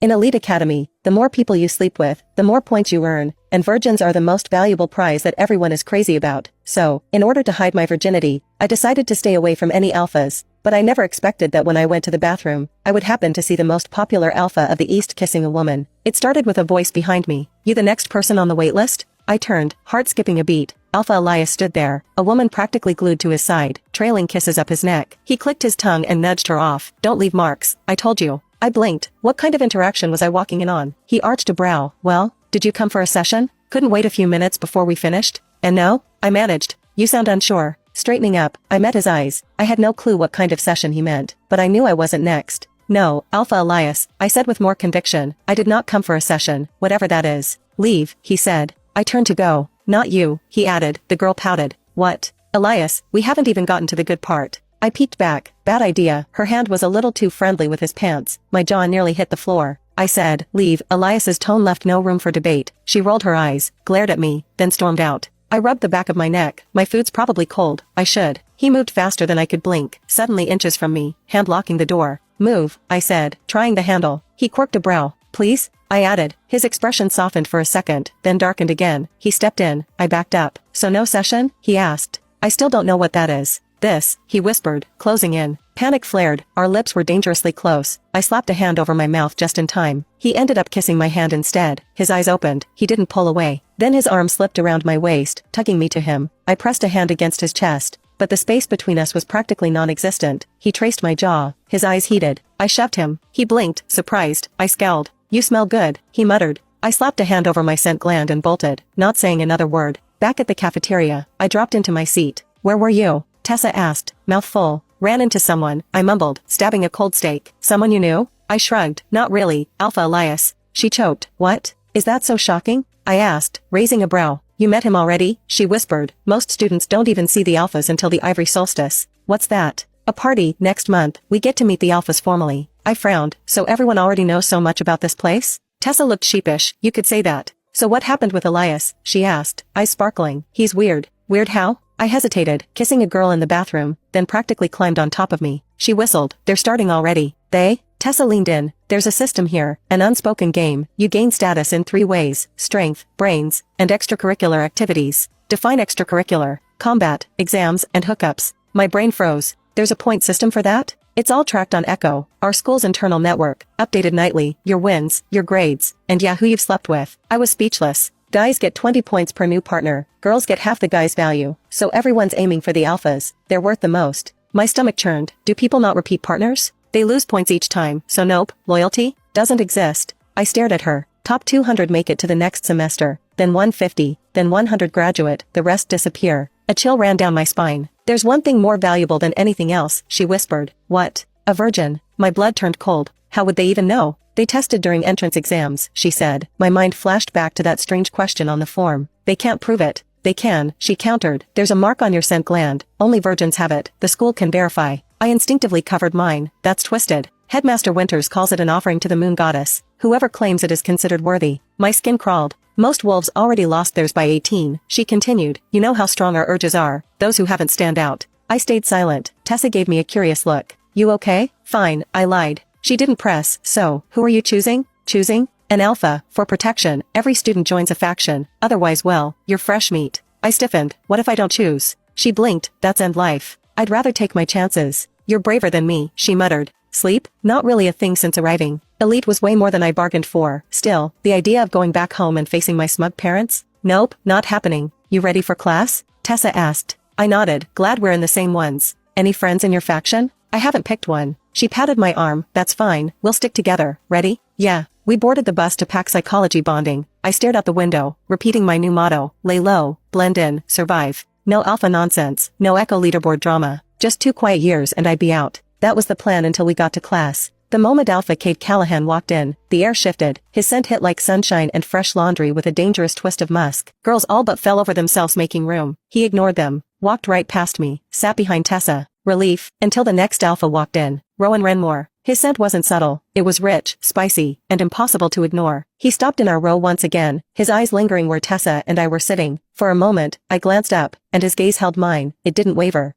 In Elite Academy, the more people you sleep with, the more points you earn, and virgins are the most valuable prize that everyone is crazy about. So, in order to hide my virginity, I decided to stay away from any alphas, but I never expected that when I went to the bathroom, I would happen to see the most popular alpha of the East kissing a woman. It started with a voice behind me. "You the next person on the waitlist?" I turned, heart skipping a beat. Alpha Elias stood there, a woman practically glued to his side, trailing kisses up his neck. He clicked his tongue and nudged her off. "Don't leave marks, I told you." I blinked. What kind of interaction was I walking in on? He arched a brow. "Well, did you come for a session? Couldn't wait a few minutes before we finished?" "And no?" I managed. "You sound unsure." Straightening up, I met his eyes. I had no clue what kind of session he meant, but I knew I wasn't next. "No, Alpha Elias," I said with more conviction. "I did not come for a session, whatever that is." "Leave," he said. I turned to go. "Not you," he added. The girl pouted. "What?" "Elias, we haven't even gotten to the good part." I peeked back. Bad idea. Her hand was a little too friendly with his pants. My jaw nearly hit the floor. I said, "Leave." Elias's tone left no room for debate. She rolled her eyes, glared at me, then stormed out. I rubbed the back of my neck. My food's probably cold. I should. He moved faster than I could blink, suddenly inches from me, hand locking the door. "Move," I said, trying the handle. He quirked a brow. "Please?" I added. His expression softened for a second, then darkened again. He stepped in. I backed up. "So no session?" he asked. "I still don't know what that is." "This," he whispered, closing in. Panic flared. Our lips were dangerously close. I slapped a hand over my mouth just in time. He ended up kissing my hand instead. His eyes opened. He didn't pull away. Then his arm slipped around my waist, tugging me to him. I pressed a hand against his chest, but the space between us was practically non-existent. He traced my jaw. His eyes heated. I shoved him. He blinked, surprised. I scowled. "You smell good," he muttered. I slapped a hand over my scent gland and bolted, not saying another word. Back at the cafeteria, I dropped into my seat. "Where were you?" Tessa asked, mouth full. "Ran into someone," I mumbled, stabbing a cold steak. "Someone you knew?" I shrugged. "Not really, Alpha Elias." She choked. "What? Is that so shocking?" I asked, raising a brow. "You met him already?" She whispered. "Most students don't even see the alphas until the Ivory Solstice." "What's that?" "A party, next month. We get to meet the alphas formally." I frowned. "So everyone already knows so much about this place?" Tessa looked sheepish. "You could say that." "So what happened with Elias?" she asked, eyes sparkling. "He's weird." "Weird how?" I hesitated, kissing a girl in the bathroom, then practically climbed on top of me. She whistled. "They're starting already." "They?" Tessa leaned in. "There's a system here, an unspoken game. You gain status in 3 ways: strength, brains, and extracurricular activities. Define extracurricular: combat, exams, and hookups." My brain froze. "There's a point system for that?" "It's all tracked on Echo, our school's internal network, updated nightly. Your wins, your grades, and yeah, who you've slept with." I was speechless. Guys get 20 points per new partner, girls get half the guy's value, so everyone's aiming for the alphas. They're worth the most. My stomach churned. Do people not repeat partners? They lose points each time, so nope, loyalty doesn't exist. I stared at her. Top 200 make it to the next semester, then 150, then 100 graduate, the rest disappear. A chill ran down my spine. "There's one thing more valuable than anything else," she whispered. "What?" "A virgin." My blood turned cold. "How would they even know?" "They tested during entrance exams," she said. My mind flashed back to that strange question on the form. "They can't prove it." "They can," she countered. "There's a mark on your scent gland. Only virgins have it. The school can verify." I instinctively covered mine. "That's twisted. Headmaster Winters calls it an offering to the moon goddess. Whoever claims it is considered worthy." My skin crawled. "Most wolves already lost theirs by 18, she continued. "You know how strong our urges are. Those who haven't stand out." I stayed silent. Tessa gave me a curious look. "You okay?" "Fine," I lied. She didn't press. "So, who are you choosing?" "Choosing? An alpha. For protection, every student joins a faction. Otherwise, well, you're fresh meat." I stiffened. "What if I don't choose?" She blinked. "That's end life." "I'd rather take my chances." "You're braver than me," she muttered. Sleep? Not really a thing since arriving. Elite was way more than I bargained for. Still, the idea of going back home and facing my smug parents? Nope, not happening. "You ready for class?" Tessa asked. I nodded, glad we're in the same ones. "Any friends in your faction?" "I haven't picked one." She patted my arm. "That's fine, we'll stick together. Ready?" "Yeah." We boarded the bus to pack psychology bonding. I stared out the window, repeating my new motto: lay low, blend in, survive. No alpha nonsense, no Echo leaderboard drama. Just 2 quiet years and I'd be out. That was the plan until we got to class. The moment Alpha Cade Callahan walked in, the air shifted. His scent hit like sunshine and fresh laundry with a dangerous twist of musk. Girls all but fell over themselves making room. He ignored them, walked right past me, sat behind Tessa. Relief, until the next alpha walked in. Rowan Renmore. His scent wasn't subtle. It was rich, spicy, and impossible to ignore. He stopped in our row once again, his eyes lingering where Tessa and I were sitting. For a moment, I glanced up, and his gaze held mine. It didn't waver.